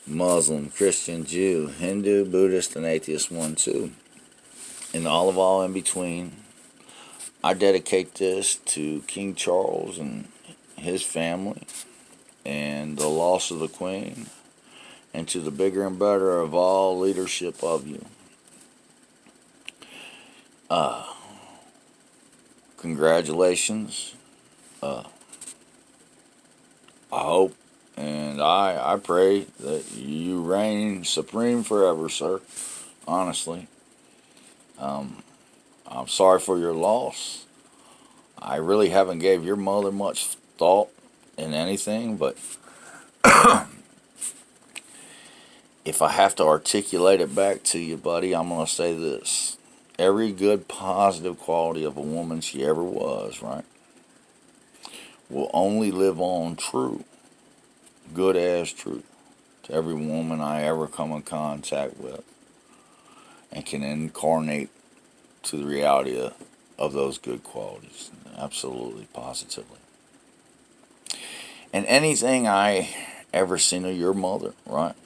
Muslim, Christian, Jew, Hindu, Buddhist, and atheist one too. And all in between. I dedicate this to King Charles and his family and the loss of the Queen, and to the bigger and better of all leadership of you. Uh, Congratulations. I hope and I pray that you reign supreme forever, sir. Honestly. I'm sorry for your loss. I really haven't gave your mother much thought in anything, but if I have to articulate it back to you, buddy, I'm going to say this. Every good positive quality of a woman she ever was, right, will only live on true, good as truth, to every woman I ever come in contact with, and can incarnate to the reality of those good qualities. Absolutely, positively. And anything I ever seen of your mother, right,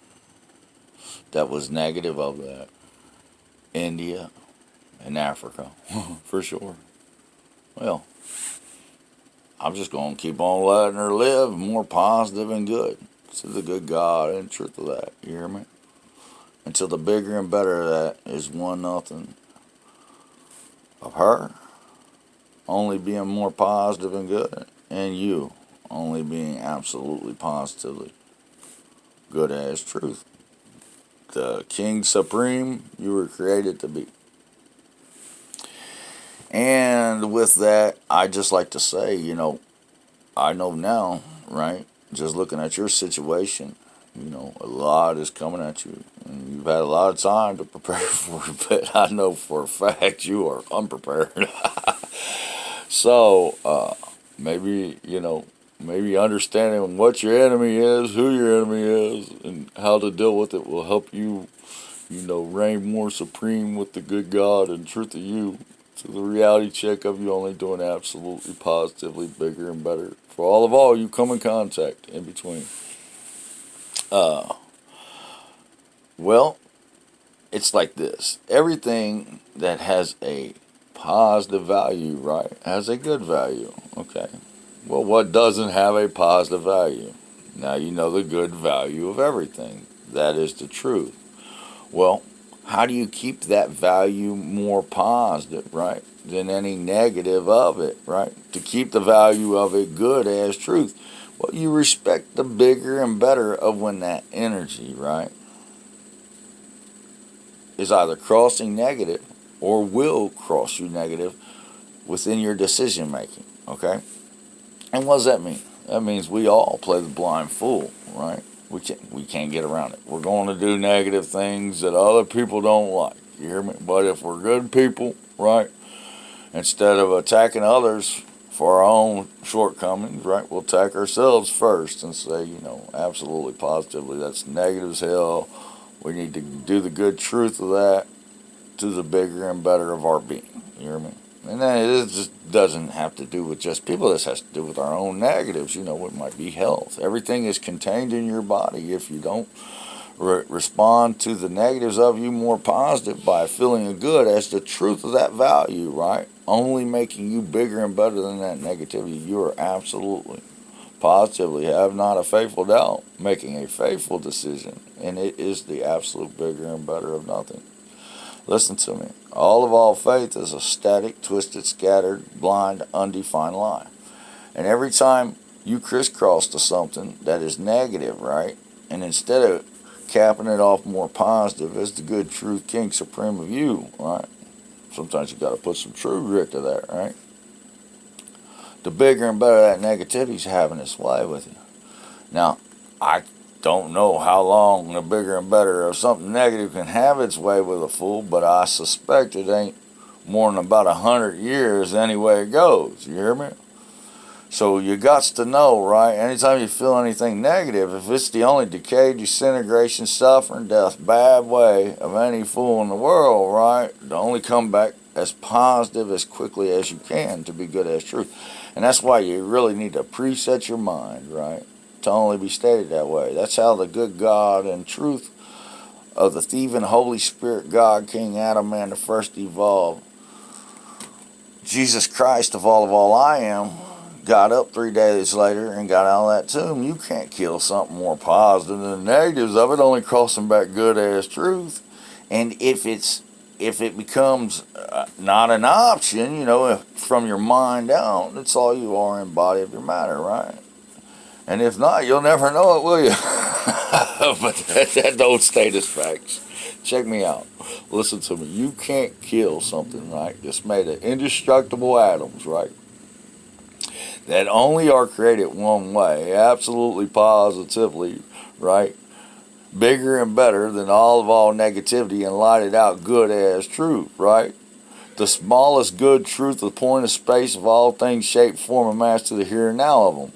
that was negative of that, India and Africa, for sure. Well, I'm just going to keep on letting her live more positive and good. To the good God and truth of that. You hear me? Until the bigger and better of that is 1-0 of her only being more positive and good, and you only being absolutely positively good as truth. The King Supreme you were created to be. And with that, I'd just like to say, I know now, right, just looking at your situation, a lot is coming at you. And you've had a lot of time to prepare for it, but I know for a fact you are unprepared. So, maybe understanding what your enemy is, who your enemy is, and how to deal with it will help you, reign more supreme with the good God and truth of you. To the reality check of you only doing absolutely positively bigger and better for all you come in contact in between. Well, it's like this. Everything that has a positive value, right, has a good value. Okay. Well, what doesn't have a positive value? Now you know the good value of everything. That is the truth. Well, how do you keep that value more positive, right, than any negative of it, right? To keep the value of it good as truth. Well, you respect the bigger and better of when that energy, right, is either crossing negative or will cross you negative within your decision making, okay? And what does that mean? That means we all play the blind fool, right? We can't get around it. We're going to do negative things that other people don't like. You hear me? But if we're good people, right, instead of attacking others for our own shortcomings, right, we'll attack ourselves first and say, absolutely positively, that's negative as hell. We need to do the good truth of that to the bigger and better of our being. You hear me? And then it just doesn't have to do with just people. This has to do with our own negatives. It might be health. Everything is contained in your body. If you don't respond to the negatives of you more positive by feeling good as the truth of that value, right? Only making you bigger and better than that negativity. You are absolutely, positively, have not a faithful doubt, making a faithful decision. And it is the absolute bigger and better of nothing. Listen to me. All faith is a static, twisted, scattered, blind, undefined lie. And every time you crisscross to something that is negative, right? And instead of capping it off more positive as the good, truth, King Supreme of you, right? Sometimes you got to put some true grit to that, right? The bigger and better that negativity's having its way with you. Now, I don't know how long the bigger and better of something negative can have its way with a fool, but I suspect it ain't more than about 100 years any way it goes. You hear me? So you got to know, right? Anytime you feel anything negative, if it's the only decay, disintegration, suffering, death, bad way of any fool in the world, right? To only come back as positive as quickly as you can to be good as truth. And that's why you really need to preset your mind, right? to only be stated that way. That's how the good God and truth of the thieving Holy Spirit God, King Adam, man, the first evolved. Jesus Christ, of all I am, got up 3 days later and got out of that tomb. You can't kill something more positive than the negatives of it, only crossing back good as truth. And if it becomes not an option, from your mind out, it's all you are in body of your matter, right? And if not, you'll never know it, will you? But that don't state as facts. Check me out. Listen to me. You can't kill something, right? It's made of indestructible atoms, right? That only are created one way, absolutely positively, right? Bigger and better than all negativity and lighted out good as truth, right? The smallest good truth, the point of space of all things, shape, form, and mass to the here and now of them.